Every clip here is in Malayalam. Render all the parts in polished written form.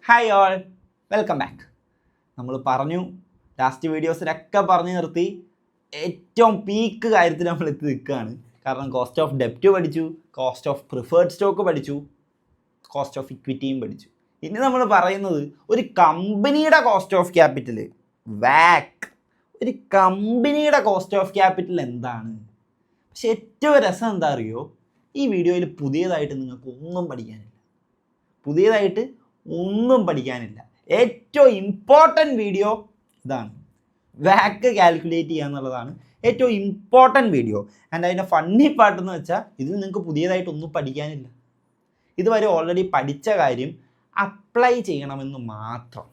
Hi all, welcome back. നമ്മൾ പറഞ്ഞു ലാസ്റ്റ് വീഡിയോസിലൊക്കെ പറഞ്ഞു നിർത്തി ഏറ്റവും പീക്ക് കാര്യത്തിൽ നമ്മൾ എത്തി നിൽക്കുകയാണ്. കാരണം കോസ്റ്റ് ഓഫ് ഡെപ്റ്റ് പഠിച്ചു, കോസ്റ്റ് ഓഫ് പ്രിഫേർഡ് സ്റ്റോക്ക് പഠിച്ചു, കോസ്റ്റ് ഓഫ് ഇക്വിറ്റിയും പഠിച്ചു. ഇനി നമ്മൾ പറയുന്നത് ഒരു കമ്പനിയുടെ കോസ്റ്റ് ഓഫ് ക്യാപിറ്റൽ, വാക്ക്. ഒരു കമ്പനിയുടെ കോസ്റ്റ് ഓഫ് ക്യാപിറ്റൽ എന്താണ്? പക്ഷെ ഏറ്റവും രസം എന്താ അറിയോ, ഈ വീഡിയോയിൽ പുതിയതായിട്ട് നിങ്ങൾക്ക് ഒന്നും പഠിക്കാനില്ല. ഏറ്റവും ഇമ്പോർട്ടൻറ്റ് വീഡിയോ ഇതാണ്. വാക്ക് കാൽക്കുലേറ്റ് ചെയ്യുക എന്നുള്ളതാണ് ഏറ്റവും ഇമ്പോർട്ടൻറ്റ് വീഡിയോ. ആൻഡ് അതിൻ്റെ ഫണ്ണി പാട്ടെന്ന് വെച്ചാൽ ഇതിൽ നിങ്ങൾക്ക് പുതിയതായിട്ടൊന്നും പഠിക്കാനില്ല. ഇതുവരെ ഓൾറെഡി പഠിച്ച കാര്യം അപ്ലൈ ചെയ്യണമെന്ന് മാത്രം.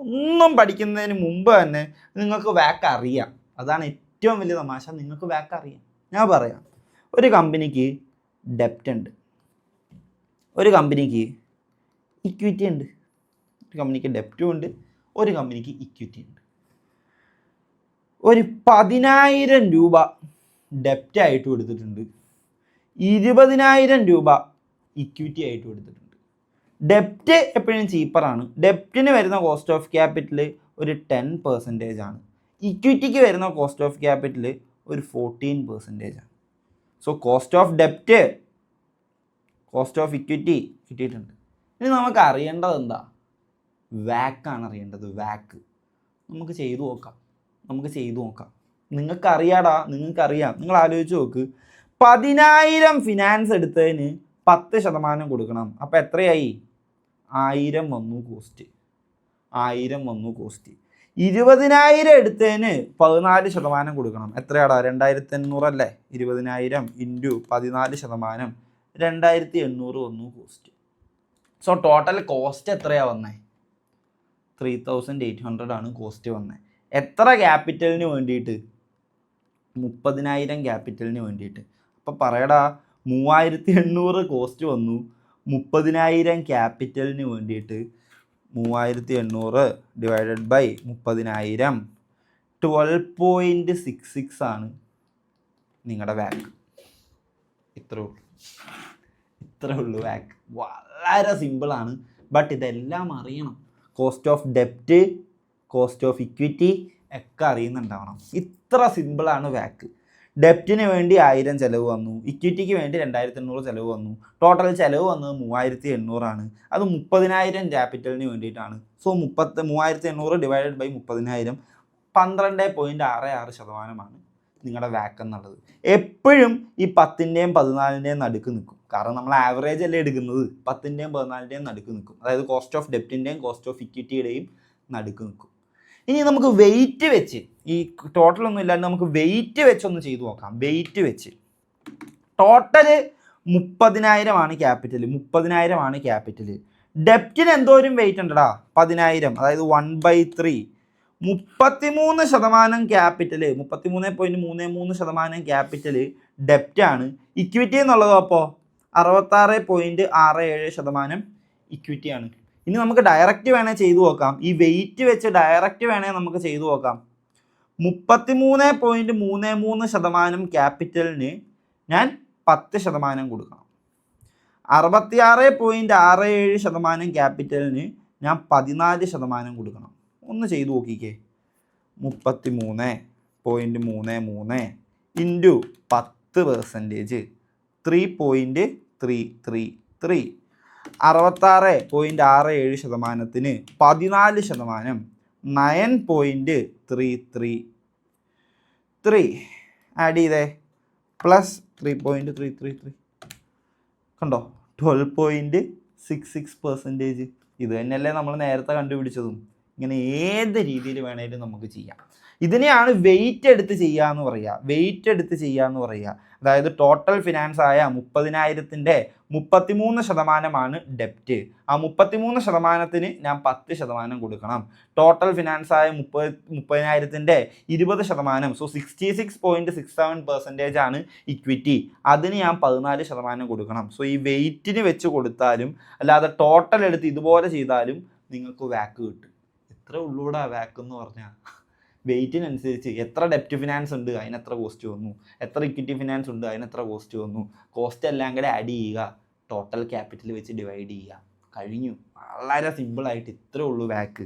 ഒന്നും പഠിക്കുന്നതിന് മുമ്പ് തന്നെ നിങ്ങൾക്ക് വാക്ക് അറിയാം. അതാണ് ഏറ്റവും വലിയ തമാശ. നിങ്ങൾക്ക് വാക്ക് അറിയാം. ഞാൻ പറയാം, ഒരു കമ്പനിക്ക് ഡെപ്റ്റ് ഉണ്ട്, ഒരു കമ്പനിക്ക് ഇക്വിറ്റി ഉണ്ട്. ഒരു കമ്പനിക്ക് ഡെപ്റ്റും ഉണ്ട്, ഒരു കമ്പനിക്ക് ഇക്വിറ്റി ഉണ്ട്. ഒരു 10,000 രൂപ ഡെപ്റ്റ് ആയിട്ട് കൊടുത്തിട്ടുണ്ട്, 20,000 രൂപ ഇക്വിറ്റി ആയിട്ട് കൊടുത്തിട്ടുണ്ട്. ഡെപ്റ്റ് എപ്പോഴും ചീപ്പറാണ്. ഡെപ്റ്റിന് വരുന്ന കോസ്റ്റ് ഓഫ് ക്യാപിറ്റൽ ഒരു 10% ആണ്. ഇക്വിറ്റിക്ക് വരുന്ന കോസ്റ്റ് ഓഫ് ക്യാപിറ്റൽ ഒരു 14% ആണ്. സോ കോസ്റ്റ് ഓഫ് ഡെപ്റ്റ്, കോസ്റ്റ് ഓഫ് ഇക്വിറ്റി കിട്ടിയിട്ടുണ്ട്. ഇനി നമുക്ക് അറിയേണ്ടത് എന്താ? വാക്കാണ് അറിയേണ്ടത്. വാക്ക് നമുക്ക് ചെയ്തു നോക്കാം. നിങ്ങൾക്കറിയാം. നിങ്ങൾ ആലോചിച്ച് നോക്ക്, 10,000 ഫിനാൻസ് എടുത്തതിന് 10% കൊടുക്കണം. അപ്പോൾ എത്രയായി? 1,000 വന്നു കോസ്റ്റ്. 20,000 എടുത്തതിന് 14% കൊടുക്കണം. എത്രയാടാ? 2,800 അല്ലേ? 20,000 ഇൻറ്റു 14%, 2,800 വന്നു കോസ്റ്റ്. സോ ടോട്ടൽ കോസ്റ്റ് എത്രയാണ് വന്നത്? 3,800 ആണ് കോസ്റ്റ് വന്നത്. എത്ര ക്യാപിറ്റലിന് വേണ്ടിയിട്ട്? 30,000 ക്യാപിറ്റലിന് വേണ്ടിയിട്ട്. അപ്പോൾ പറയടാ, 3,800 കോസ്റ്റ് വന്നു, 30,000 ക്യാപിറ്റലിന് വേണ്ടിയിട്ട്. 3,800 ഡിവൈഡഡ് ബൈ 30,000, 12.66 ആണ് നിങ്ങളുടെ വാക്ക്. ഇത്രേ ഉള്ളൂ വാക്ക്. വളരെ സിമ്പിളാണ്. ബട്ട് ഇതെല്ലാം അറിയണം. കോസ്റ്റ് ഓഫ് ഡെപ്റ്റ്, കോസ്റ്റ് ഓഫ് ഇക്വിറ്റി ഒക്കെ അറിയുന്നുണ്ടാവണം. ഇത്ര സിമ്പിളാണ് വാക്ക്. ഡെപ്റ്റിന് വേണ്ടി 1,000 ചിലവ് വന്നു, ഇക്വിറ്റിക്ക് വേണ്ടി 2,800 ചിലവ് വന്നു. ടോട്ടൽ ചിലവ് വന്നത് 3,800 ആണ്. അത് 30,000 ക്യാപിറ്റലിന് വേണ്ടിയിട്ടാണ്. സോ 3,800 ഡിവൈഡഡ് ബൈ 30,000, 12.66% നിങ്ങളുടെ വാക്ക് എന്നുള്ളത്. എപ്പോഴും ഈ 10ൻ്റെയും 14ൻ്റെയും നടുക്ക് നിൽക്കും. കാരണം നമ്മൾ ആവറേജ് അല്ലേ എടുക്കുന്നത്. 10ൻ്റെയും 14ൻ്റെയും നടുക്ക് നിൽക്കും. അതായത് കോസ്റ്റ് ഓഫ് ഡെപ്റ്റിൻ്റെയും കോസ്റ്റ് ഓഫ് ഇക്വിറ്റിയുടെയും നടുക്ക് നിൽക്കും. ഇനി നമുക്ക് വെയിറ്റ് വെച്ച്, ഈ ടോട്ടലൊന്നും ഇല്ലാണ്ട് നമുക്ക് വെയിറ്റ് വെച്ചൊന്ന് ചെയ്തു നോക്കാം. വെയിറ്റ് വെച്ച് ടോട്ടല് 30,000 ആണ് ക്യാപിറ്റൽ. 30,000 ആണ് ക്യാപിറ്റൽ. ഡെപ്റ്റിന് എന്തോരം വെയിറ്റ് ഉണ്ടടാ? 10,000, അതായത് 1/3. 33% ക്യാപിറ്റൽ, 33.33% ക്യാപിറ്റൽ ഡെപ്റ്റാണ്. ഇക്വിറ്റി എന്നുള്ളത് അപ്പോൾ 66.67% ഇക്വിറ്റിയാണ്. ഇനി നമുക്ക് ഡയറക്റ്റ് വേണേൽ ചെയ്തു നോക്കാം. ഈ വെയിറ്റ് വെച്ച് ഡയറക്റ്റ് വേണേൽ നമുക്ക് ചെയ്തു നോക്കാം. 33.33% ക്യാപിറ്റലിന് ഞാൻ 10% കൊടുക്കണം. 66.67% ക്യാപിറ്റലിന് ഞാൻ 14% കൊടുക്കണം. ഒന്ന് ചെയ്തു നോക്കിക്കേ. 33.33 ഇൻറ്റു 10%, 3.333. 66.67%-ന് 14%, 9.333. ആഡ് ചെയ്തേ, പ്ലസ് 3.333. കണ്ടോ? 12.66%. ഇത് തന്നെയല്ലേ നമ്മൾ നേരത്തെ കണ്ടുപിടിച്ചതും. ഇങ്ങനെ ഏത് രീതിയിൽ വേണേലും നമുക്ക് ചെയ്യാം. ഇതിനെയാണ് വെയിറ്റ് എടുത്ത് ചെയ്യുക എന്ന് പറയുക. അതായത് ടോട്ടൽ ഫിനാൻസ് ആയ 30,000-ൻ്റെ 33% ഡെപ്റ്റ്. ആ 33%-ന് ഞാൻ 10% കൊടുക്കണം. ടോട്ടൽ ഫിനാൻസ് ആയ 30,000-ൻ്റെ 20%, സോ 66.67% ആണ് ഇക്വിറ്റി. അതിന് ഞാൻ 14% കൊടുക്കണം. സോ ഈ വെയിറ്റിന് വെച്ച് കൊടുത്താലും അല്ലാതെ ടോട്ടൽ എടുത്ത് ഇതുപോലെ ചെയ്താലും നിങ്ങൾക്ക് വാക്ക് കിട്ടും. എത്ര ഉള്ളൂടാ വാക്ക് എന്ന് പറഞ്ഞാൽ. വെയിറ്റിനനുസരിച്ച് എത്ര ഡെപ്റ്റ് ഫിനാൻസ് ഉണ്ട് അതിനെത്ര കോസ്റ്റ് വന്നു, എത്ര ഇക്വിറ്റി ഫിനാൻസ് ഉണ്ട് അതിനെത്ര കോസ്റ്റ് വന്നു, കോസ്റ്റ് എല്ലാം കൂടെ ആഡ് ചെയ്യുക, ടോട്ടൽ ക്യാപിറ്റൽ വെച്ച് ഡിവൈഡ് ചെയ്യുക. കഴിഞ്ഞു. വളരെ സിമ്പിളായിട്ട് ഇത്രേ ഉള്ളൂ വാക്ക്.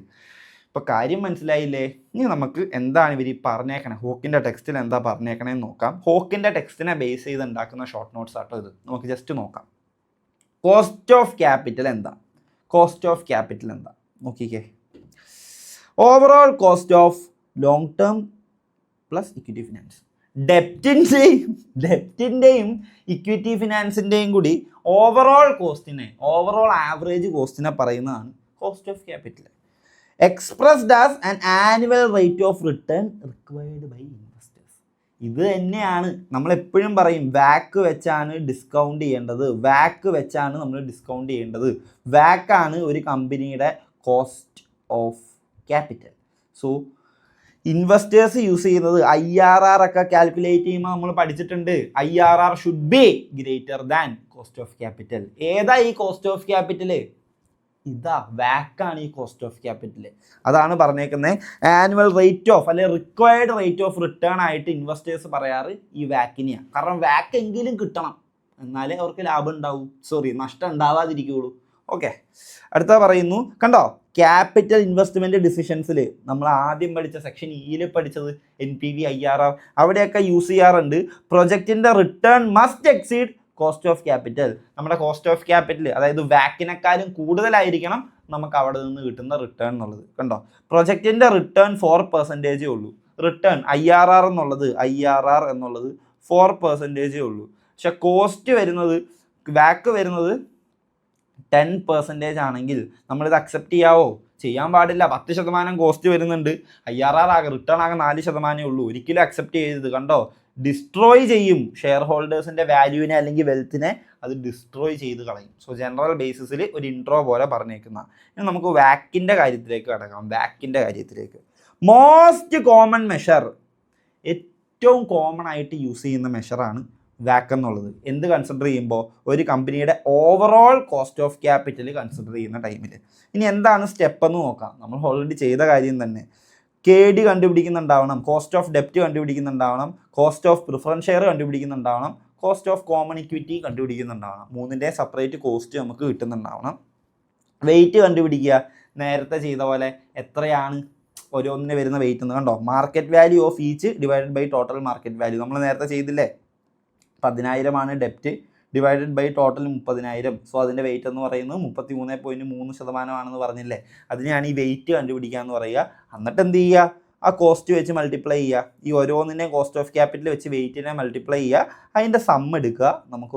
ഇപ്പോൾ കാര്യം മനസ്സിലായില്ലേ? ഇനി നമുക്ക് എന്താണ് ഇവർ പറഞ്ഞേക്കണേ, ഹോക്കിൻ്റെ ടെക്സ്റ്റിൽ എന്താ പറഞ്ഞേക്കണേന്ന് നോക്കാം. ഹോക്കിൻ്റെ ടെക്സ്റ്റിനെ ബേസ് ചെയ്ത് ഉണ്ടാക്കുന്ന ഷോർട്ട് നോട്ട്സ് ആട്ടോ ഇത്. നമുക്ക് ജസ്റ്റ് നോക്കാം. കോസ്റ്റ് ഓഫ് ക്യാപിറ്റൽ എന്താ? കോസ്റ്റ് ഓഫ് ക്യാപിറ്റൽ എന്താ നോക്കിക്കേ. Overall cost of long term plus equity finance. ഡെപ്റ്റിൻ്റെയും ഇക്വിറ്റി ഫിനാൻസിൻ്റെയും കൂടി ഓവറോൾ കോസ്റ്റിനെ, ഓവറോൾ ആവറേജ് കോസ്റ്റിനെ പറയുന്നതാണ് cost of capital. Expressed as an annual rate of return required by investors. ഇത് തന്നെയാണ് നമ്മളെപ്പോഴും പറയും, വാക്ക് വെച്ചാണ് ഡിസ്കൗണ്ട് ചെയ്യേണ്ടത്, വാക്ക് വെച്ചാണ് നമ്മൾ ഡിസ്കൗണ്ട് ചെയ്യേണ്ടത്. വാക്കാണ് ഒരു കമ്പനിയുടെ cost of capital. So investors use ചെയ്യുന്നത് IRR ഒക്കെ കാൽക്കുലേറ്റ് ചെയ്യുമ്പോൾ നമ്മൾ പഠിച്ചിട്ടുണ്ട്, IRR should be greater than cost of capital. ഏതാ ഈ കോസ്റ്റ് ഓഫ് ക്യാപിറ്റൽ? ഇതാ വാക്കാണ് ഈ കോസ്റ്റ് ഓഫ് ക്യാപിറ്റൽ. അതാണ് പറഞ്ഞേക്കുന്നത്. ആനുവൽ റേറ്റ് ഓഫ് അല്ലെങ്കിൽ റിക്വയർഡ് റേറ്റ് ഓഫ് റിട്ടേൺ ആയിട്ട് ഇൻവെസ്റ്റേഴ്സ് പറയാറ് ഈ വാക്കിനെയാണ്. കാരണം വാക്ക് എങ്കിലും കിട്ടണം, എന്നാലേ അവർക്ക് ലാഭം ഉണ്ടാവൂ, നഷ്ടം ഉണ്ടാവാതിരിക്കുകയുള്ളൂ. ഓക്കെ, അടുത്ത പറയുന്നു, കണ്ടോ ക്യാപിറ്റൽ ഇൻവെസ്റ്റ്മെൻറ്റ് ഡിസിഷൻസിൽ നമ്മൾ ആദ്യം പഠിച്ച സെക്ഷൻ ഇയിൽ പഠിച്ചത് NPV IRR അവിടെയൊക്കെ യൂസ് ചെയ്യാറുണ്ട്. പ്രൊജക്റ്റിൻ്റെ return must exceed cost of capital. നമ്മുടെ കോസ്റ്റ് ഓഫ് ക്യാപിറ്റൽ അതായത് വാക്കിനെക്കാളും കൂടുതലായിരിക്കണം നമുക്ക് അവിടെ നിന്ന് കിട്ടുന്ന റിട്ടേൺ എന്നുള്ളത്. കണ്ടോ, പ്രൊജക്റ്റിൻ്റെ റിട്ടേൺ 4% ഉള്ളൂ. റിട്ടേൺ IRR എന്നുള്ളത് 4% ഉള്ളൂ. പക്ഷെ കോസ്റ്റ് വരുന്നത്, വാക്ക് വരുന്നത് 10% ആണെങ്കിൽ നമ്മളിത് അക്സെപ്റ്റ് ചെയ്യാവോ? ചെയ്യാൻ പാടില്ല. 10% കോസ്റ്റ് വരുന്നുണ്ട്, IRR ആകെ റിട്ടേൺ ആകെ 4% ഉള്ളൂ. ഒരിക്കലും അക്സെപ്റ്റ് ചെയ്തത്. കണ്ടോ, ഡിസ്ട്രോയ് ചെയ്യും ഷെയർ ഹോൾഡേഴ്സിൻ്റെ വാല്യൂവിനെ അല്ലെങ്കിൽ വെൽത്തിനെ അത് ഡിസ്ട്രോയ് ചെയ്ത് കളയും. സോ ജനറൽ ബേസിസിൽ ഒരു ഇൻട്രോ പോലെ പറഞ്ഞേക്കുന്ന. ഇനി നമുക്ക് വാക്കിൻ്റെ കാര്യത്തിലേക്ക് കടക്കാം. വാക്കിൻ്റെ കാര്യത്തിലേക്ക് മോസ്റ്റ് കോമൺ മെഷർ, ഏറ്റവും കോമൺ ആയിട്ട് യൂസ് ചെയ്യുന്ന മെഷറാണ് വാക്ക് എന്നുള്ളത്. എന്ത് കൺസിഡർ ചെയ്യുമ്പോൾ? ഒരു കമ്പനിയുടെ overall cost of capital consider ചെയ്യുന്ന ടൈമിൽ. ഇനി എന്താണ് സ്റ്റെപ്പ് എന്ന് നോക്കാം. നമ്മൾ ഓൾറെഡി ചെയ്ത കാര്യം തന്നെ. KD കണ്ടുപിടിക്കുന്നുണ്ടാവണം, കോസ്റ്റ് ഓഫ് ഡെപ്റ്റ് കണ്ടുപിടിക്കുന്നുണ്ടാവണം, കോസ്റ്റ് ഓഫ് പ്രിഫറൻസ് ഷെയർ കണ്ടുപിടിക്കുന്നുണ്ടാവണം, കോസ്റ്റ് ഓഫ് കോമൺ ഇക്വിറ്റി കണ്ടുപിടിക്കുന്നുണ്ടാവണം. മൂന്നിൻ്റെ സെപ്പറേറ്റ് കോസ്റ്റ് നമുക്ക് കിട്ടുന്നുണ്ടാവണം. വെയിറ്റ് കണ്ടുപിടിക്കുക, നേരത്തെ ചെയ്ത പോലെ എത്രയാണ് ഓരോന്നിന് വരുന്ന വെയിറ്റ് എന്ന്. കണ്ടോ, market value of each divided by total market value. നമ്മൾ നേരത്തെ ചെയ്തില്ലേ, 10,000 ഡെപ്റ്റ് ഡിവൈഡഡ് ബൈ ടോട്ടൽ 30,000. സോ അതിൻ്റെ വെയിറ്റ് എന്ന് പറയുന്നത് 33.3% പറഞ്ഞില്ലേ. അതിനെയാണ് ഈ വെയിറ്റ് കണ്ടുപിടിക്കുക എന്ന് പറയുക. എന്നിട്ട് എന്ത് ചെയ്യുക? ആ കോസ്റ്റ് വെച്ച് മൾട്ടിപ്ലൈ ചെയ്യുക. ഈ ഓരോന്നിനെ കോസ്റ്റ് ഓഫ് ക്യാപിറ്റൽ വെച്ച് വെയിറ്റിനെ മൾട്ടിപ്ലൈ ചെയ്യുക. അതിൻ്റെ സം എടുക്കുക, നമുക്ക്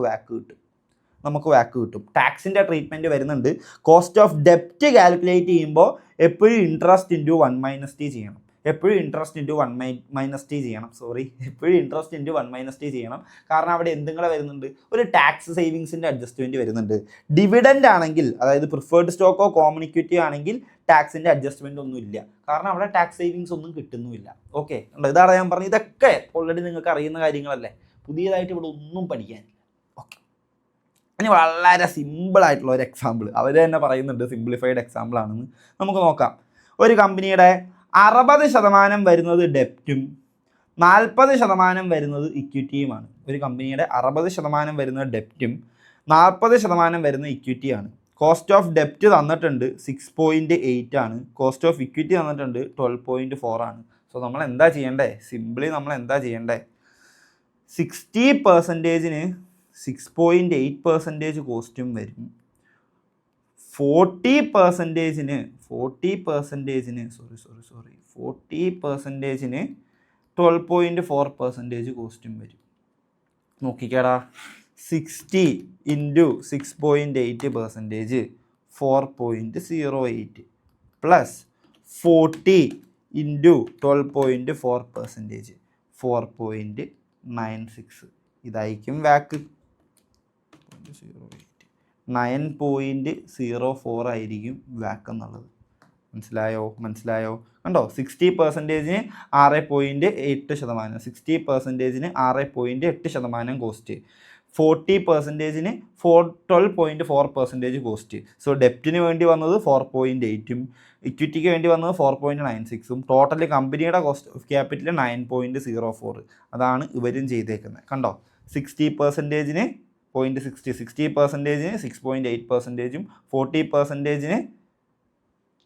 വാക്ക് കിട്ടും. ടാക്സിൻ്റെ ട്രീറ്റ്മെൻറ്റ് വരുന്നുണ്ട്. കോസ്റ്റ് ഓഫ് ഡെപ്റ്റ് കാൽക്കുലേറ്റ് ചെയ്യുമ്പോൾ എപ്പോഴും ഇൻട്രസ്റ്റ് ഇൻറ്റു 1 - T ചെയ്യണം. എപ്പോഴും ഇൻട്രസ്റ്റ് ഇൻറ്റു 1 - T ചെയ്യണം. കാരണം അവിടെ എന്തെങ്കിലും വരുന്നുണ്ട്, ഒരു ടാക്സ് സേവിങ്സിൻ്റെ അഡ്ജസ്റ്റ്മെൻറ്റ് വരുന്നുണ്ട്. ഡിവിഡൻഡ് ആണെങ്കിൽ, അതായത് പ്രിഫേർഡ് സ്റ്റോക്കോ കോമൺ ഇക്വിറ്റി ആണെങ്കിൽ ടാക്സിൻ്റെ അഡ്ജസ്റ്റ്മെൻറ്റ് ഒന്നും ഇല്ല. കാരണം അവിടെ ടാക്സ് സേവിങ്സ് ഒന്നും കിട്ടുന്നുമില്ല. ഓക്കെ, ഇതാണ് ഞാൻ പറഞ്ഞത്. ഇതൊക്കെ ഓൾറെഡി നിങ്ങൾക്ക് അറിയുന്ന കാര്യങ്ങളല്ലേ, പുതിയതായിട്ട് ഇവിടെ ഒന്നും പഠിക്കാനില്ല. ഓക്കെ, ഇനി വളരെ സിമ്പിളായിട്ടുള്ള ഒരു എക്സാമ്പിൾ അവർ തന്നെ പറയുന്നുണ്ട്, സിംപ്ലിഫൈഡ് എക്സാമ്പിൾ ആണെന്ന്. നമുക്ക് നോക്കാം. ഒരു കമ്പനിയുടെ 60% വരുന്നത് ഡെപ്റ്റും 40% വരുന്നത് ഇക്വിറ്റിയുമാണ്. ഒരു കമ്പനിയുടെ 60% വരുന്നത് ഡെപ്റ്റും 40% വരുന്നത് ഇക്വിറ്റിയാണ്. കോസ്റ്റ് ഓഫ് ഡെപ്റ്റ് തന്നിട്ടുണ്ട് 6.8 ആണ്. കോസ്റ്റ് ഓഫ് ഇക്വിറ്റി തന്നിട്ടുണ്ട് 12.4 ആണ്. സോ നമ്മൾ എന്താ ചെയ്യേണ്ടത്? സിംപ്ലി നമ്മൾ എന്താ ചെയ്യേണ്ടത്? 60%-ന് 6.8% കോസ്റ്റും വരും. 40%-ന് 12.4% കോസ്റ്റും വരും. നോക്കിക്കാടാ, 60 × 6.8% 4.08 പ്ലസ് 40 × 12.4% 4.96. ഇതായിരിക്കും വാക്ക്. 9.04 ആയിരിക്കും വാക്ക് എന്നുള്ളത്. മനസ്സിലായോ? കണ്ടോ, 60%-ന് 6.8%, 60%-ന് 6.8% കോസ്റ്റ്, 40%-ന് 12.4% കോസ്റ്റ്. സോ ഡെപ്റ്റിന് വേണ്ടി വന്നത് 4.8ഉം ഇക്വിറ്റിക്ക് വേണ്ടി വന്നത് 4.96ഉം ടോട്ടൽ കമ്പനിയുടെ കോസ്റ്റ് ഓഫ് ക്യാപിറ്റൽ 9.04. അതാണ് ഇവരും ചെയ്തേക്കുന്നത്. കണ്ടോ, 60%-ന് 60%-ന് 6.8%, 40%-ന്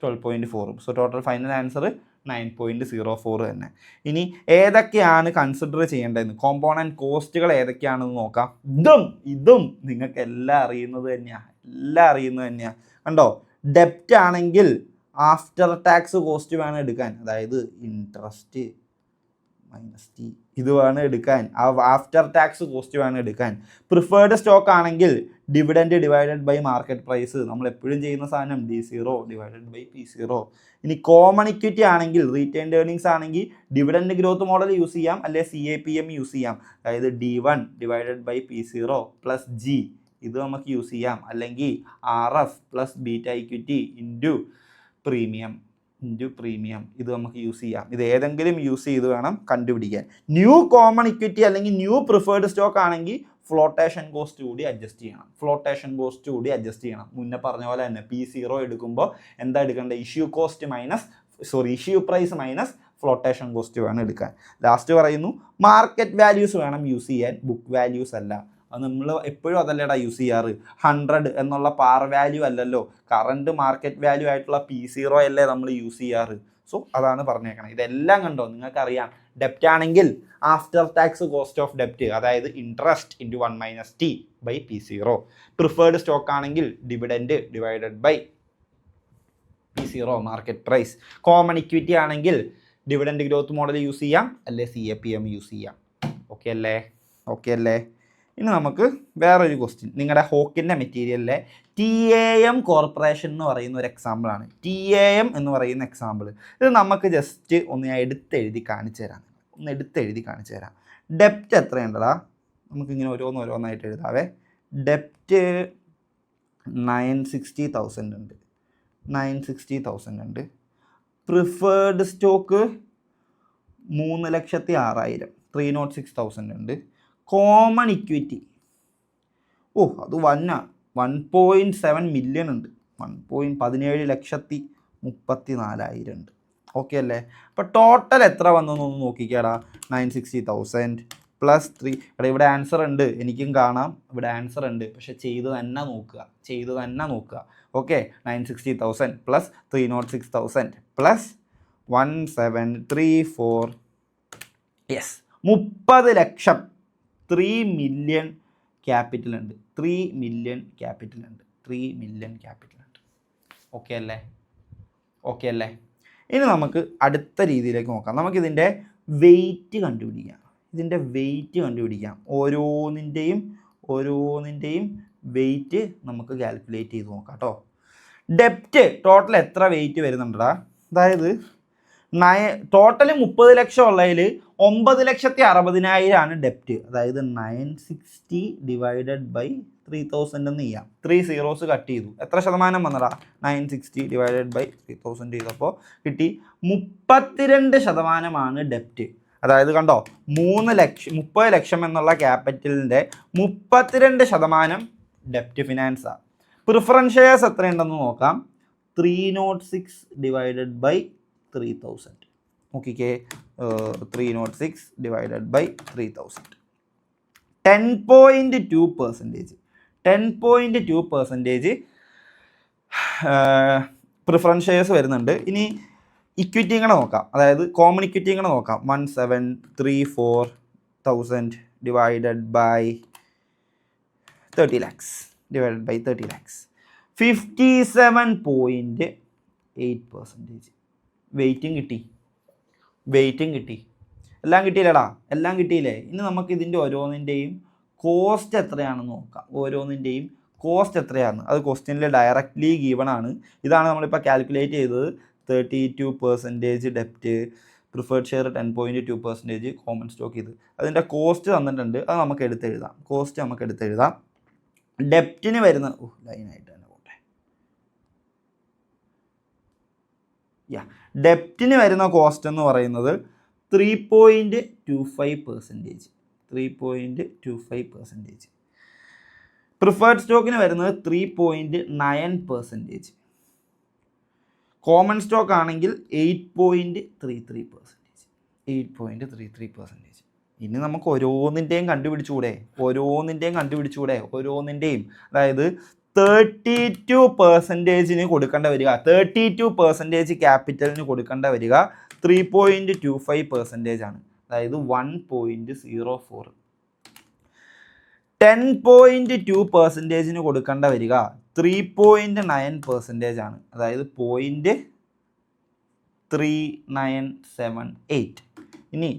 12.4. സോ ടോട്ടൽ ഫൈനൽ ആൻസർ 9.04 തന്നെ. ഇനി ഏതൊക്കെയാണ് കൺസിഡർ ചെയ്യേണ്ടതെന്ന്, കോമ്പോണൻറ്റ് കോസ്റ്റുകൾ ഏതൊക്കെയാണെന്ന് നോക്കാം. ഇതും നിങ്ങൾക്ക് എല്ലാം അറിയുന്നത് തന്നെയാണ്. കണ്ടോ, ഡെപ്റ്റ് ആണെങ്കിൽ ആഫ്റ്റർ ടാക്സ് കോസ്റ്റ് വേണം എടുക്കാൻ, അതായത് ഇൻട്രസ്റ്റ് മൈനസ് ടി ഇത് വേണം എടുക്കാൻ, ആഫ്റ്റർ ടാക്സ് കോസ്റ്റ് വേണം എടുക്കാൻ. പ്രിഫേർഡ് സ്റ്റോക്ക് ആണെങ്കിൽ dividend divided by market price, നമ്മൾ എപ്പോഴും ചെയ്യുന്ന സാധനം D0 ഡിവൈഡഡ് ബൈ P0. ഇനി കോമൺ ഇക്വിറ്റി ആണെങ്കിൽ, റീറ്റെയിൻഡ് ഏർണിങ്സ് ആണെങ്കിൽ ഡിവിഡൻഡ് ഗ്രോത്ത് മോഡൽ യൂസ് ചെയ്യാം, അല്ലെ CAPM യൂസ് ചെയ്യാം, അതായത് D1 divided by P0 plus G ഇത് നമുക്ക് യൂസ് ചെയ്യാം, അല്ലെങ്കിൽ RF plus beta equity into premium ഇത് നമുക്ക് യൂസ് ചെയ്യാം. ഇത് ഏതെങ്കിലും യൂസ് ചെയ്ത് വേണം കണ്ടുപിടിക്കാൻ. ന്യൂ കോമൺ ഇക്വിറ്റി അല്ലെങ്കിൽ ന്യൂ പ്രിഫേർഡ് സ്റ്റോക്ക് ആണെങ്കിൽ ഫ്ലോട്ടേഷൻ കോസ്റ്റ് കൂടി അഡ്ജസ്റ്റ് ചെയ്യണം. മുന്നേ പറഞ്ഞ പോലെ തന്നെ P0 എടുക്കുമ്പോൾ എന്താ എടുക്കേണ്ടത്, issue price minus flotation cost വേണം എടുക്കാൻ. ലാസ്റ്റ് പറയുന്നു മാർക്കറ്റ് വാല്യൂസ് വേണം യൂസ് ചെയ്യാൻ, ബുക്ക് വാല്യൂസ് അല്ല. അത് നമ്മൾ എപ്പോഴും അതല്ലേടാ യൂസ് ചെയ്യാറ്. 100 എന്നുള്ള പാർ വാല്യൂ അല്ലല്ലോ, കറണ്ട് മാർക്കറ്റ് വാല്യൂ ആയിട്ടുള്ള P0 അല്ലേ നമ്മൾ യൂസ് ചെയ്യാറ്. സോ അതാണ് പറഞ്ഞേക്കണം. ഇതെല്ലാം കണ്ടോ, നിങ്ങൾക്കറിയാം. ഡെപ്റ്റ് ആണെങ്കിൽ ആഫ്റ്റർ ടാക്സ് കോസ്റ്റ് ഓഫ് ഡെപ്റ്റ്, അതായത് interest into 1 - T by P0. Preferred stock ആണെങ്കിൽ dividend divided by P0 market price. Common equity ആണെങ്കിൽ ഡിവിഡൻഡ് ഗ്രോത്ത് മോഡൽ യൂസ് ചെയ്യാം, അല്ലെ CAPM യൂസ് ചെയ്യാം. ഓക്കെ അല്ലേ? ഇനി നമുക്ക് വേറൊരു ക്വസ്റ്റ്യൻ. നിങ്ങളുടെ ഹോക്കിൻ്റെ മെറ്റീരിയലിലെ TAM കോർപ്പറേഷൻ എന്ന് പറയുന്ന ഒരു എക്സാമ്പിളാണ്. TAM എന്ന് പറയുന്ന എക്സാമ്പിൾ ഇത് നമുക്ക് ജസ്റ്റ് ഒന്ന് ഞാൻ എടുത്തെഴുതി കാണിച്ചു തരാം. ഡെപ്റ്റ് എത്രയുണ്ടടാ, നമുക്കിങ്ങനെ ഓരോന്നായിട്ട് എഴുതാവേ. ഡെപ്റ്റ് 960,000 ഉണ്ട്. പ്രിഫേർഡ് സ്റ്റോക്ക് 3,06,000 306,000 ഉണ്ട്. കോമൺ ഇക്വിറ്റി അത് 1.7 മില്യൺ ഉണ്ട്, 17,34,000 ഉണ്ട്. ഓക്കെ അല്ലേ? അപ്പോൾ ടോട്ടൽ എത്ര വന്നൊന്ന് നോക്കിക്കാടാ. 960,000 പ്ലസ് 3. ഇവിടെ ആൻസർ ഉണ്ട്, എനിക്കും കാണാം ഇവിടെ ആൻസർ ഉണ്ട്, പക്ഷെ ചെയ്ത് തന്നെ നോക്കുക. ഓക്കെ, 960,000 പ്ലസ് 306,000 പ്ലസ് 1734, യെസ് 30 ലക്ഷം. 3 മില്യൺ ക്യാപിറ്റൽ ഉണ്ട്. 3 മില്യൺ ക്യാപിറ്റൽ ഉണ്ട്. ഓക്കെ അല്ലേ? ഇനി നമുക്ക് അടുത്ത രീതിയിലേക്ക് നോക്കാം. നമുക്കിതിൻ്റെ വെയിറ്റ് കണ്ടുപിടിക്കാം. ഓരോന്നിൻ്റെയും വെയിറ്റ് നമുക്ക് കാൽക്കുലേറ്റ് ചെയ്ത് നോക്കാം കേട്ടോ. ഡെപ്റ്റ് ടോട്ടൽ എത്ര വെയിറ്റ് വരുന്നുണ്ടടാ, അതായത് ടോട്ടൽ 30 ലക്ഷം ഉള്ളതിൽ 9,60,000 ആണ് ഡെപ്റ്റ്, അതായത് 960 ഡിവൈഡഡ് ബൈ 3,000 എന്ന് ചെയ്യാം. 3 zeros കട്ട് ചെയ്തു. എത്ര ശതമാനം വന്നടാ? 960 ഡിവൈഡഡ് ബൈ 3,000 ചെയ്തപ്പോൾ കിട്ടി 32% ഡെപ്റ്റ്. അതായത് കണ്ടോ, 30 ലക്ഷം എന്നുള്ള ക്യാപിറ്റലിൻ്റെ 32% ഡെപ്റ്റ് ഫിനാൻസാണ്. പ്രിഫറൻസ് ഷെയർസ് എത്രയുണ്ടെന്ന് നോക്കാം. 306 ഡിവൈഡഡ് ബൈ 3,000. നോക്കിക്കേ, 306 ഡിവൈഡഡ് ബൈ 3,000. 10.2% പ്രിഫറൻസ് ഷെയർസ് വരുന്നുണ്ട്. ഇനി ഇക്വിറ്റി ഇങ്ങനെ നോക്കാം, അതായത് കോമൺ ഇക്വിറ്റി ഇങ്ങനെ നോക്കാം. 1734,000 ഡിവൈഡഡ് ബൈ 30 lakhs 57.8%. വെയിറ്റും കിട്ടി. എല്ലാം കിട്ടിയില്ലേ? ഇനി നമുക്ക് ഇതിൻ്റെ ഓരോന്നിൻ്റെയും കോസ്റ്റ് എത്രയാണെന്ന് നോക്കാം. അത് ക്വസ്റ്റ്യനിൽ ഡയറക്റ്റ്ലി ഗീവൺ ആണ്. ഇതാണ് നമ്മളിപ്പോൾ കാൽക്കുലേറ്റ് ചെയ്തത്. 32% ഡെപ്റ്റ്, പ്രിഫേർഡ് ഷെയർ 10.2%, കോമൺ സ്റ്റോക്ക് ഇത്. അതിൻ്റെ കോസ്റ്റ് തന്നിട്ടുണ്ട്, അത് നമുക്ക് എടുത്തെഴുതാം. ഡെപ്റ്റിന് വരുന്ന ലൈനായിട്ട് തന്നെ പോട്ടെ. ഡെപ്റ്റിന് വരുന്ന കോസ്റ്റ് എന്ന് പറയുന്നത് 3.25%. പ്രിഫേർഡ് സ്റ്റോക്കിന് വരുന്നത് 3.9%. കോമൺ സ്റ്റോക്ക് ആണെങ്കിൽ 8.33%. ഇനി നമുക്ക് ഓരോന്നിൻ്റെയും കണ്ടുപിടിച്ചുകൂടെ. അതായത് 32% കൊടുക്കേണ്ട വരിക, 32% ക്യാപിറ്റലിന് കൊടുക്കേണ്ട വരിക 3.25% ആണ്. അതായത് 1.04. 10.2% കൊടുക്കേണ്ട വരിക 3.9% ആണ്. അതായത് 0.3978. ഇനി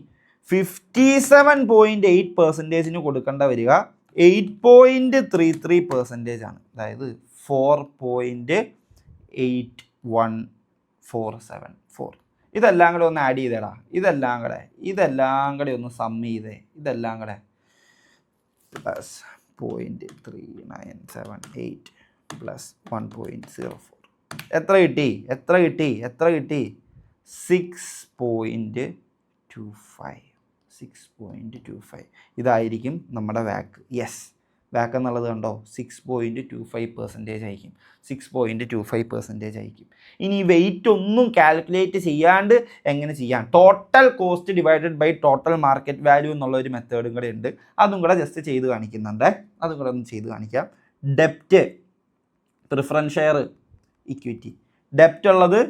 57.8% കൊടുക്കേണ്ട വരിക 8.33% ആണ്. അതായത് 4.81474. ഇതെല്ലാം കൂടെ ഒന്ന് ആഡ് ചെയ്തേടാ. ഇതെല്ലാം കൂടെ ഒന്ന് സം ചെയ്തേ. ഇതെല്ലാം കൂടെ പ്ലസ് 0.3978 പ്ലസ് 1.04. എത്ര കിട്ടി? 6.25. ഇതായിരിക്കും നമ്മുടെ വാക്ക്. യെസ്, വാക്ക് എന്നുള്ളത് കണ്ടോ, 6.25% ആയിരിക്കും. 6.25% ആയിരിക്കും. ഇനി വെയിറ്റ് ഒന്നും കാൽക്കുലേറ്റ് ചെയ്യാണ്ട് എങ്ങനെ ചെയ്യാം? Total cost divided by total market value എന്നുള്ള ഒരു മെത്തേഡും കൂടെ ഉണ്ട്. അതും കൂടെ ജസ്റ്റ് ചെയ്ത് കാണിക്കുന്നുണ്ട്. അതും കൂടെ ഒന്ന് ചെയ്ത് കാണിക്കാം. ഡെപ്റ്റ്, പ്രിഫറൻസ് ഷെയർ, ഇക്വിറ്റി. ഡെപ്റ്റ് ഉള്ളത്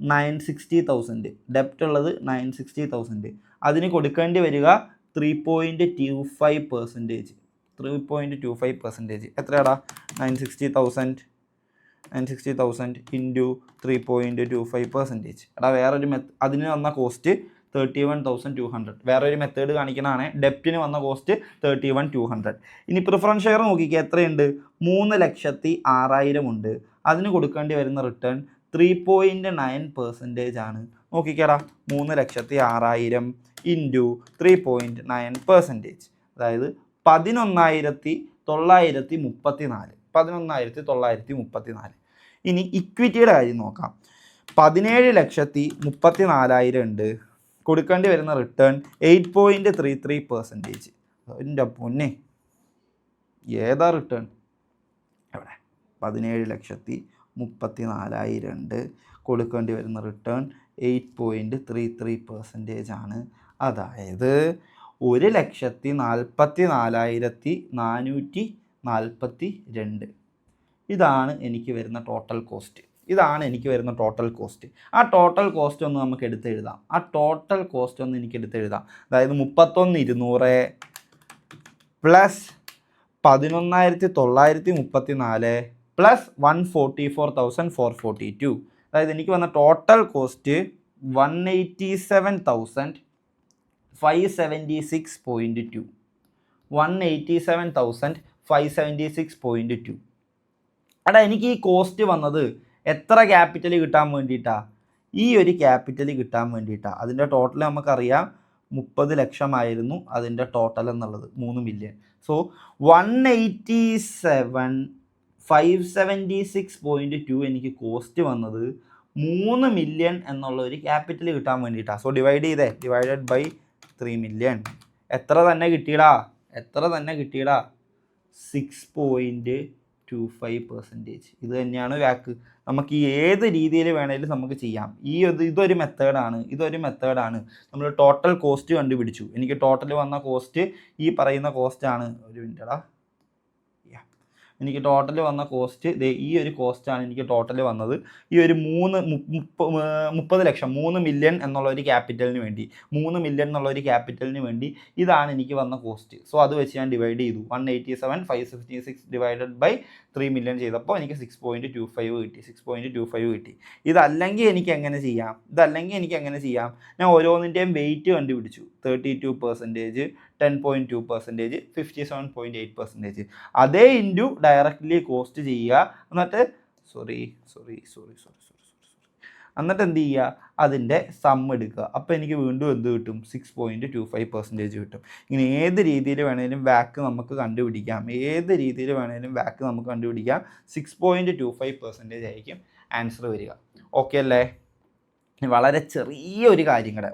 960,000. അതിന് കൊടുക്കേണ്ടി വരിക 3.25%. 3.25%. എത്രയാടാ? 960,000 ഇൻറ്റു 3.25%. എടാ വേറൊരു അതിന് വന്ന കോസ്റ്റ് 31,200. വേറൊരു മെത്തേഡ് കാണിക്കണതാണ്. ഡെപ്റ്റിന് വന്ന കോസ്റ്റ് 31,200. ഇനി പ്രിഫറൻസ് ഷെയർ നോക്കിക്കുക, എത്രയുണ്ട്? 3,06,000 ഉണ്ട്. അതിന് കൊടുക്കേണ്ടി വരുന്ന റിട്ടേൺ 3.9% ആണ്. നോക്കിക്കേടാ, 3,06,000 ഇൻറ്റു 3.9%. അതായത് 11,934. ഇനി ഇക്വിറ്റിയുടെ കാര്യം നോക്കാം. 17,34,000 ഉണ്ട്. കൊടുക്കേണ്ടി വരുന്ന റിട്ടേൺ 8.33%. എൻ്റെ പൊന്നെ, ഏതാ റിട്ടേൺ? എവിടെ? 17,34,000 ഉണ്ട്. കൊടുക്കേണ്ടി വരുന്ന റിട്ടേൺ 8.33% ആണ്. അതായത് 1,44,442. ഇതാണ് എനിക്ക് വരുന്ന ടോട്ടൽ കോസ്റ്റ്. ആ ടോട്ടൽ കോസ്റ്റ് ഒന്ന് നമുക്ക് എടുത്തെഴുതാം. അതായത് 31,200 പ്ലസ് 11,934 പ്ലസ് 144,442. അതായത് എനിക്ക് വന്ന ടോട്ടൽ കോസ്റ്റ് 187,576.2. 187,576.2. എടാ, എനിക്ക് ഈ കോസ്റ്റ് വന്നത് എത്ര ക്യാപിറ്റൽ കിട്ടാൻ വേണ്ടിയിട്ടാണ്? ഈ ഒരു ക്യാപിറ്റൽ കിട്ടാൻ വേണ്ടിയിട്ടാണ്. അതിൻ്റെ ടോട്ടൽ നമുക്കറിയാം 30 ലക്ഷമായിരുന്നു അതിൻ്റെ ടോട്ടൽ എന്നുള്ളത്, 3 മില്യൺ. സോ 187,576.2 എനിക്ക് കോസ്റ്റ് വന്നത് 3 മില്യൺ എന്നുള്ള ഒരു ക്യാപിറ്റൽ കിട്ടാൻ വേണ്ടിയിട്ടാണ്. So divided by 3 million. എത്ര തന്നെ കിട്ടിയടാ? 6.25%. ഇത് തന്നെയാണ് വാക്ക്. നമുക്ക് ഏത് രീതിയിൽ വേണമെങ്കിലും നമുക്ക് ചെയ്യാം. ഇതൊരു മെത്തേഡാണ്. നമ്മൾ ടോട്ടൽ കോസ്റ്റ് കണ്ടുപിടിച്ചു. എനിക്ക് ടോട്ടൽ വന്ന കോസ്റ്റ് ഈ പറയുന്ന കോസ്റ്റാണ്. ഒരു മിനിറ്റടാ, എനിക്ക് ടോട്ടൽ വന്ന കോസ്റ്റ് ഈ ഒരു കോസ്റ്റാണ് എനിക്ക് ടോട്ടൽ വന്നത്. ഈ ഒരു 30 ലക്ഷം, 3 മില്യൺ എന്നുള്ള ഒരു ക്യാപിറ്റലിന് വേണ്ടി ഇതാണ് എനിക്ക് വന്ന കോസ്റ്റ്. സോ അത് വെച്ച് ഞാൻ ഡിവൈഡ് ചെയ്തു. 187,566 ഡിവൈഡഡ് ബൈ 3 മില്യൺ ചെയ്തപ്പോൾ എനിക്ക് 6.25 കിട്ടി. ഇതല്ലെങ്കിൽ എനിക്ക് എങ്ങനെ ചെയ്യാം? ഞാൻ ഓരോന്നിൻ്റെയും വെയിറ്റ് കണ്ടുപിടിച്ചു. 32%, 10.2%, 57.8%. അതേ ഇൻറ്റു ഡയറക്റ്റ്ലി കോസ്റ്റ് ചെയ്യുക. എന്നിട്ട് എന്നിട്ട് എന്ത് ചെയ്യുക? അതിൻ്റെ സം എടുക്കുക. അപ്പോൾ എനിക്ക് വീണ്ടും എന്ത് കിട്ടും? 6.25% കിട്ടും. ഇങ്ങനെ ഏത് രീതിയിൽ വേണമെങ്കിലും വാക്ക് നമുക്ക് കണ്ടുപിടിക്കാം. 6.25% ആയിരിക്കും ആൻസർ വരിക. ഓക്കെ അല്ലേ? വളരെ ചെറിയൊരു കാര്യം കൂടെ,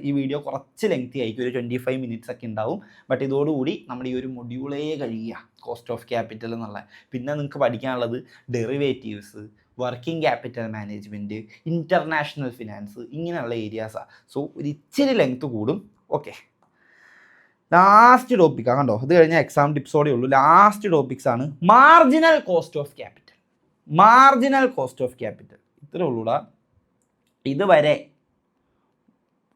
ഈ വീഡിയോ കുറച്ച് ലെങ്തി ആയിരിക്കും, ഒരു 25 മിനിറ്റ്സ് ഒക്കെ ഉണ്ടാവും. ബട്ട് ഇതോടുകൂടി നമ്മുടെ ഈ ഒരു മൊഡ്യൂളേ കഴിയുക, കോസ്റ്റ് ഓഫ് ക്യാപിറ്റൽ എന്നുള്ള. പിന്നെ നിങ്ങൾക്ക് പഠിക്കാനുള്ളത് derivatives, working capital management, international finance, ഇങ്ങനെയുള്ള ഏരിയാസാണ്. സോ ഒരു ഇച്ചിരി ലെങ്ത് കൂടും. ഓക്കെ, ലാസ്റ്റ് ടോപ്പിക്കാണ് കണ്ടോ, ഇത് കഴിഞ്ഞാൽ എക്സാം ടിപ്സോടെ ഉള്ളൂ. ലാസ്റ്റ് ടോപ്പിക്സ് ആണ് marginal cost of capital. Marginal cost of capital ഇത്രേ ഉള്ളൂടാ. ഇതുവരെ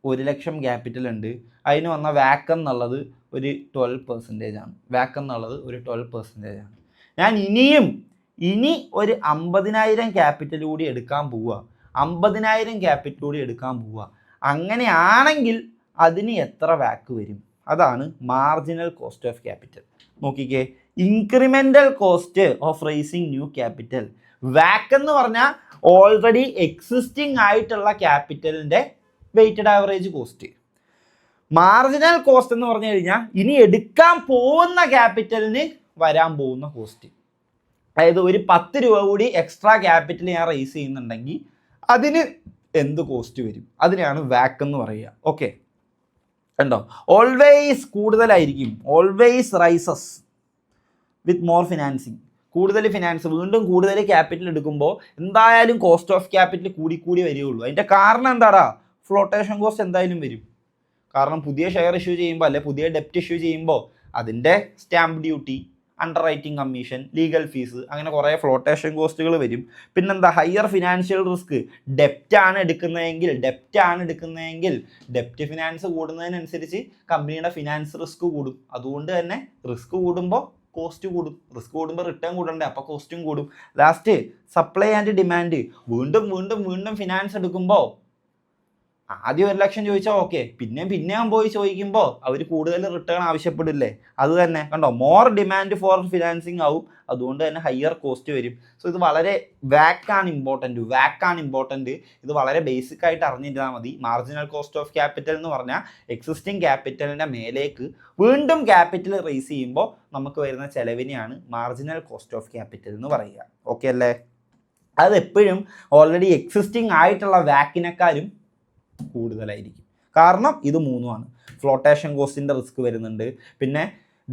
1,00,000 ക്യാപിറ്റൽ ഉണ്ട്, അതിന് വന്ന വാക്ക് എന്നുള്ളത് ഒരു 12% ആണ്. വാക്ക് എന്നുള്ളത് ഒരു 12% ആണ്. ഞാൻ ഇനി ഒരു 50,000 ക്യാപിറ്റൽ കൂടി എടുക്കാൻ പോവുക. 50,000 ക്യാപിറ്റൽ കൂടി എടുക്കാൻ പോവുക. അങ്ങനെയാണെങ്കിൽ അതിന് എത്ര വാക്ക് വരും? അതാണ് മാർജിനൽ കോസ്റ്റ് ഓഫ് ക്യാപിറ്റൽ. നോക്കിക്കേ, incremental cost of raising new capital. വാക്ക് എന്ന് പറഞ്ഞാൽ ഓൾറെഡി എക്സിസ്റ്റിംഗ് ആയിട്ടുള്ള ക്യാപിറ്റലിൻ്റെ weighted average cost. Marginal cost എന്ന് പറഞ്ഞു കഴിഞ്ഞാൽ ഇനി എടുക്കാൻ പോകുന്ന ക്യാപിറ്റലിന് വരാൻ പോകുന്ന കോസ്റ്റ്. അതായത് ഒരു 10 രൂപ കൂടി എക്സ്ട്രാ ക്യാപിറ്റൽ ഞാൻ റേസ് ചെയ്യുന്നുണ്ടെങ്കിൽ അതിന് എന്ത് കോസ്റ്റ് വരും, അതിനെയാണ് വാക്ക് എന്ന് പറയുക. ഓക്കെ, കണ്ടോ, ഓൾവേസ് കൂടുതലായിരിക്കും, always rises with more financing. കൂടുതൽ ഫിനാൻസ്, വീണ്ടും കൂടുതൽ ക്യാപിറ്റൽ എടുക്കുമ്പോൾ എന്തായാലും കോസ്റ്റ് ഓഫ് ക്യാപിറ്റൽ കൂടി വരികയുള്ളൂ. അതിൻ്റെ കാരണം എന്താടാ? ഫ്ലോട്ടേഷൻ കോസ്റ്റ് എന്തായാലും വരും. കാരണം പുതിയ ഷെയർ ഇഷ്യൂ ചെയ്യുമ്പോൾ അല്ലെ പുതിയ ഡെപ്റ്റ് ഇഷ്യൂ ചെയ്യുമ്പോൾ അതിൻ്റെ stamp duty, under writing commission, legal fees, അങ്ങനെ കുറേ ഫ്ലോട്ടേഷൻ കോസ്റ്റുകൾ വരും. പിന്നെന്താ? Higher financial risk. ഡെപ്റ്റാണ് എടുക്കുന്നതെങ്കിൽ ഡെപ്റ്റ് ഫിനാൻസ് കൂടുന്നതിനനുസരിച്ച് കമ്പനിയുടെ ഫിനാൻസ് റിസ്ക് കൂടും. അതുകൊണ്ട് തന്നെ റിസ്ക് കൂടുമ്പോൾ കോസ്റ്റ് കൂടും. റിസ്ക് കൂടുമ്പോൾ റിട്ടേൺ കൂടണ്ടേ, അപ്പോൾ കോസ്റ്റും കൂടും. Last supply and demand. വീണ്ടും ഫിനാൻസ് എടുക്കുമ്പോൾ ആദ്യം 1,00,000 ചോദിച്ചാൽ ഓക്കെ, പിന്നെയും പോയി ചോദിക്കുമ്പോൾ അവർ കൂടുതൽ റിട്ടേൺ ആവശ്യപ്പെടില്ലേ? അത് തന്നെ കണ്ടോ, മോർ ഡിമാൻഡ് ഫോർ ഫിനാൻസിങ് ആവും. അതുകൊണ്ട് തന്നെ ഹയർ കോസ്റ്റ് വരും. സോ ഇത് വളരെ വാക്കാണ് ഇമ്പോർട്ടൻറ്റ്. ഇത് വളരെ ബേസിക് ആയിട്ട് അറിഞ്ഞിരുന്നാൽ മതി. മാർജിനൽ കോസ്റ്റ് ഓഫ് ക്യാപിറ്റൽ എന്ന് പറഞ്ഞാൽ എക്സിസ്റ്റിംഗ് ക്യാപിറ്റലിൻ്റെ മേലേക്ക് വീണ്ടും ക്യാപിറ്റൽ റേസ് ചെയ്യുമ്പോൾ നമുക്ക് വരുന്ന ചിലവിനെയാണ് മാർജിനൽ കോസ്റ്റ് ഓഫ് ക്യാപിറ്റൽ എന്ന് പറയുക. ഓക്കെ അല്ലേ? അത് എപ്പോഴും ഓൾറെഡി എക്സിസ്റ്റിംഗ് ആയിട്ടുള്ള വാക്കിനെക്കാളും കൂടുതലായിരിക്കും. കാരണം ഇത് മൂന്നുമാണ്. ഫ്ലോട്ടേഷൻ കോസ്റ്റിൻ്റെ റിസ്ക് വരുന്നുണ്ട്, പിന്നെ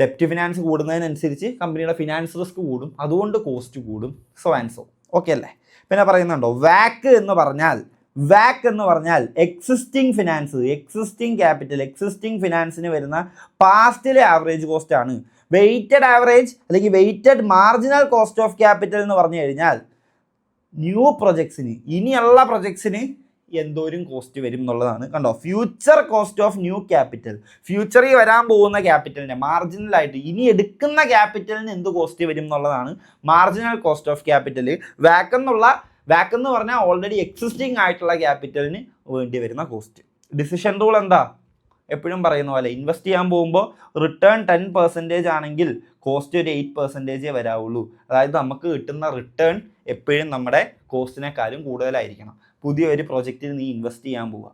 ഡെപ്റ്റ് ഫിനാൻസ് കൂടുന്നതിനനുസരിച്ച് കമ്പനിയുടെ ഫിനാൻസ് റിസ്ക് കൂടും, അതുകൊണ്ട് കോസ്റ്റ് കൂടും. So and so. ഓക്കെ അല്ലേ? പിന്നെ പറയുന്നുണ്ടോ, വാക്ക് എന്ന് പറഞ്ഞാൽ existing finance, existing capital, existing ഫിനാൻസിന് വരുന്ന പാസ്റ്റിലെ ആവറേജ് കോസ്റ്റ് ആണ്. വെയ്റ്റഡ് ആവറേജ് അല്ലെങ്കിൽ weighted marginal cost of capital എന്ന് പറഞ്ഞു കഴിഞ്ഞാൽ ന്യൂ പ്രൊജക്ട്സിന്, ഇനിയുള്ള പ്രൊജക്ട്സിന് എന്തോരം കോസ്റ്റ് വരും എന്നുള്ളതാണ്. കണ്ടോ, future cost of new capital. ഫ്യൂച്ചറിൽ വരാൻ പോകുന്ന ക്യാപിറ്റലിനെ മാർജിനലായിട്ട് ഇനി എടുക്കുന്ന ക്യാപിറ്റലിന് എന്ത് കോസ്റ്റ് വരും എന്നുള്ളതാണ് മാർജിനൽ കോസ്റ്റ് ഓഫ് ക്യാപിറ്റൽ. വാക്ക് എന്ന് പറഞ്ഞാൽ ഓൾറെഡി എക്സിസ്റ്റിംഗ് ആയിട്ടുള്ള ക്യാപിറ്റലിന് വേണ്ടി വരുന്ന കോസ്റ്റ്. ഡിസിഷൻ റൂൾ എന്താ? എപ്പോഴും പറയുന്ന പോലെ ഇൻവെസ്റ്റ് ചെയ്യാൻ പോകുമ്പോൾ റിട്ടേൺ 10% ആണെങ്കിൽ കോസ്റ്റ് ഒരു 8% വരാവുള്ളൂ. അതായത് നമുക്ക് കിട്ടുന്ന റിട്ടേൺ എപ്പോഴും നമ്മുടെ കോസ്റ്റിനേക്കാളും കൂടുതലായിരിക്കണം. പുതിയൊരു പ്രൊജക്റ്റിൽ നീ ഇൻവെസ്റ്റ് ചെയ്യാൻ പോവുക.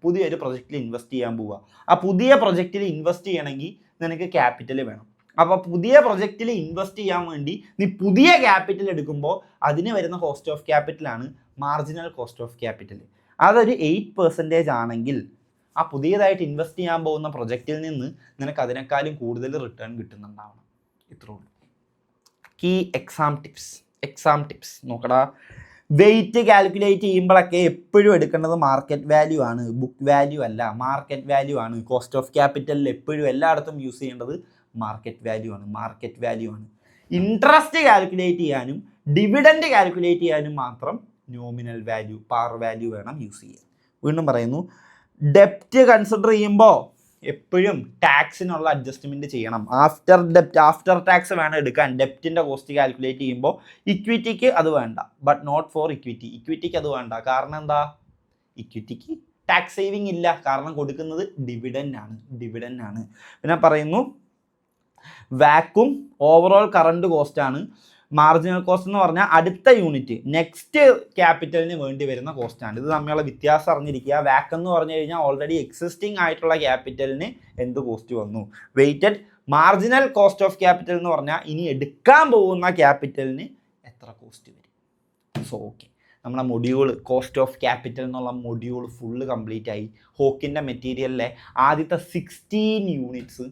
പുതിയൊരു പ്രൊജക്റ്റിൽ ഇൻവെസ്റ്റ് ചെയ്യാൻ പോവുക. ആ പുതിയ പ്രൊജക്റ്റിൽ ഇൻവെസ്റ്റ് ചെയ്യണമെങ്കിൽ നിനക്ക് ക്യാപിറ്റൽ വേണം. അപ്പോൾ പുതിയ പ്രൊജക്റ്റിൽ ഇൻവെസ്റ്റ് ചെയ്യാൻ വേണ്ടി നീ പുതിയ ക്യാപിറ്റൽ എടുക്കുമ്പോൾ അതിന് വരുന്ന കോസ്റ്റ് ഓഫ് ക്യാപിറ്റലാണ് മാർജിനൽ കോസ്റ്റ് ഓഫ് ക്യാപിറ്റൽ. അതൊരു 8% ആണെങ്കിൽ ആ പുതിയതായിട്ട് ഇൻവെസ്റ്റ് ചെയ്യാൻ പോകുന്ന പ്രൊജക്റ്റിൽ നിന്ന് നിനക്ക് അതിനേക്കാളും കൂടുതൽ റിട്ടേൺ കിട്ടുന്നുണ്ടാവണം. ഇത്രേ ഉള്ളൂ. കീ എക്സാം ടിപ്സ് നോക്കടാ. വെയിറ്റ് കാൽക്കുലേറ്റ് ചെയ്യുമ്പോഴൊക്കെ എപ്പോഴും എടുക്കേണ്ടത് മാർക്കറ്റ് വാല്യൂ ആണ്, ബുക്ക് വാല്യൂ അല്ല. മാർക്കറ്റ് വാല്യൂ ആണ്. കോസ്റ്റ് ഓഫ് ക്യാപിറ്റലിൽ എപ്പോഴും എല്ലായിടത്തും യൂസ് ചെയ്യേണ്ടത് മാർക്കറ്റ് വാല്യൂ ആണ്. ഇൻട്രസ്റ്റ് കാൽക്കുലേറ്റ് ചെയ്യാനും ഡിവിഡൻഡ് കാൽക്കുലേറ്റ് ചെയ്യാനും മാത്രം നോമിനൽ വാല്യൂ, പാർ വാല്യൂ വേണം യൂസ് ചെയ്യാൻ. വീണ്ടും പറയുന്നു, ഡെപ്റ്റ് കൺസിഡർ ചെയ്യുമ്പോൾ എപ്പോഴും ടാക്സിനുള്ള അഡ്ജസ്റ്റ്മെൻറ്റ് ചെയ്യണം. ആഫ്റ്റർ ടാക്സ് വേണം എടുക്കാൻ ഡെപ്റ്റിൻ്റെ കോസ്റ്റ് കാൽക്കുലേറ്റ് ചെയ്യുമ്പോൾ. ഇക്വിറ്റിക്ക് അത് വേണ്ട, ബട്ട് നോട്ട് ഫോർ ഇക്വിറ്റിക്ക് അത് വേണ്ട. കാരണം എന്താ? ഇക്വിറ്റിക്ക് ടാക്സ് സേവിങ് ഇല്ല, കാരണം കൊടുക്കുന്നത് ഡിവിഡൻഡ് ആണ്. പിന്നെ പറയുന്നു, വാക്കും ഓവറോൾ കറണ്ട് കോസ്റ്റ് ആണ്. മാർജിനൽ കോസ്റ്റ് എന്ന് പറഞ്ഞാൽ അടുത്ത യൂണിറ്റ് നെക്സ്റ്റ് ക്യാപിറ്റലിന് വേണ്ടി വരുന്ന കോസ്റ്റാണ്. ഇത് തമ്മിലുള്ള വ്യത്യാസം അറിഞ്ഞിരിക്കുക. വാക്ക് എന്ന് പറഞ്ഞു കഴിഞ്ഞാൽ ഓൾറെഡി എക്സിസ്റ്റിംഗ് ആയിട്ടുള്ള ക്യാപിറ്റലിന് എന്ത് കോസ്റ്റ് വന്നു. Weighted marginal cost of capital എന്ന് പറഞ്ഞാൽ ഇനി എടുക്കാൻ പോകുന്ന ക്യാപിറ്റലിന് എത്ര കോസ്റ്റ് വരും. സോ ഓക്കെ, നമ്മുടെ മൊഡ്യൂൾ കോസ്റ്റ് ഓഫ് ക്യാപിറ്റൽ എന്നുള്ള മൊഡ്യൂൾ ഫുള്ള് കംപ്ലീറ്റ് ആയി. ഹോക്കിൻ്റെ മെറ്റീരിയലിലെ ആദ്യത്തെ 16 യൂണിറ്റ്സ്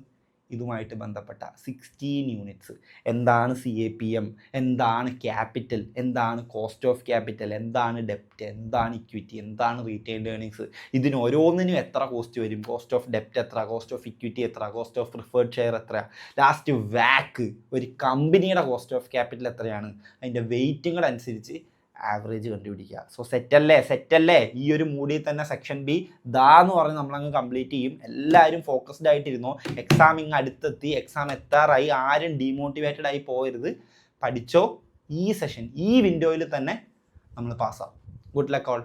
ഇതുമായിട്ട് ബന്ധപ്പെട്ട 16 യൂണിറ്റ്സ്. എന്താണ് CAPM, എന്താണ് ക്യാപിറ്റൽ, എന്താണ് കോസ്റ്റ് ഓഫ് ക്യാപിറ്റൽ, എന്താണ് ഡെപ്റ്റ്, എന്താണ് ഇക്വിറ്റി, എന്താണ് റീറ്റെയിൻഡ് ഏർണിങ്സ്, ഇതിന് ഓരോന്നിനും എത്ര കോസ്റ്റ് വരും, കോസ്റ്റ് ഓഫ് ഡെപ്റ്റ് എത്ര, കോസ്റ്റ് ഓഫ് ഇക്വിറ്റി എത്ര, കോസ്റ്റ് ഓഫ് പ്രിഫേർഡ് ഷെയർ എത്ര, ലാസ്റ്റ് വാക്ക് ഒരു കമ്പനിയുടെ കോസ്റ്റ് ഓഫ് ക്യാപിറ്റൽ എത്രയാണ്, അതിൻ്റെ വെയിറ്റിങ്ങുകളനുസരിച്ച് ആവറേജ് കണ്ടുപിടിക്കുക. സോ സെറ്റല്ലേ ഈ ഒരു മൂഡിൽ തന്നെ സെക്ഷൻ ബി എന്ന് പറഞ്ഞ് നമ്മളങ്ങ് കംപ്ലീറ്റ് ചെയ്യും. എല്ലാവരും ഫോക്കസ്ഡ് ആയിട്ടിരുന്നോ. എക്സാം ഇങ്ങ് അടുത്തെത്തി, എക്സാം എത്താറായി. ആരും ഡീമോട്ടിവേറ്റഡ് ആയി പോകരുത്. പഠിച്ചോ. ഈ സെഷൻ ഈ വിൻഡോയിൽ തന്നെ നമ്മൾ പാസ്സാവും. Good luck all.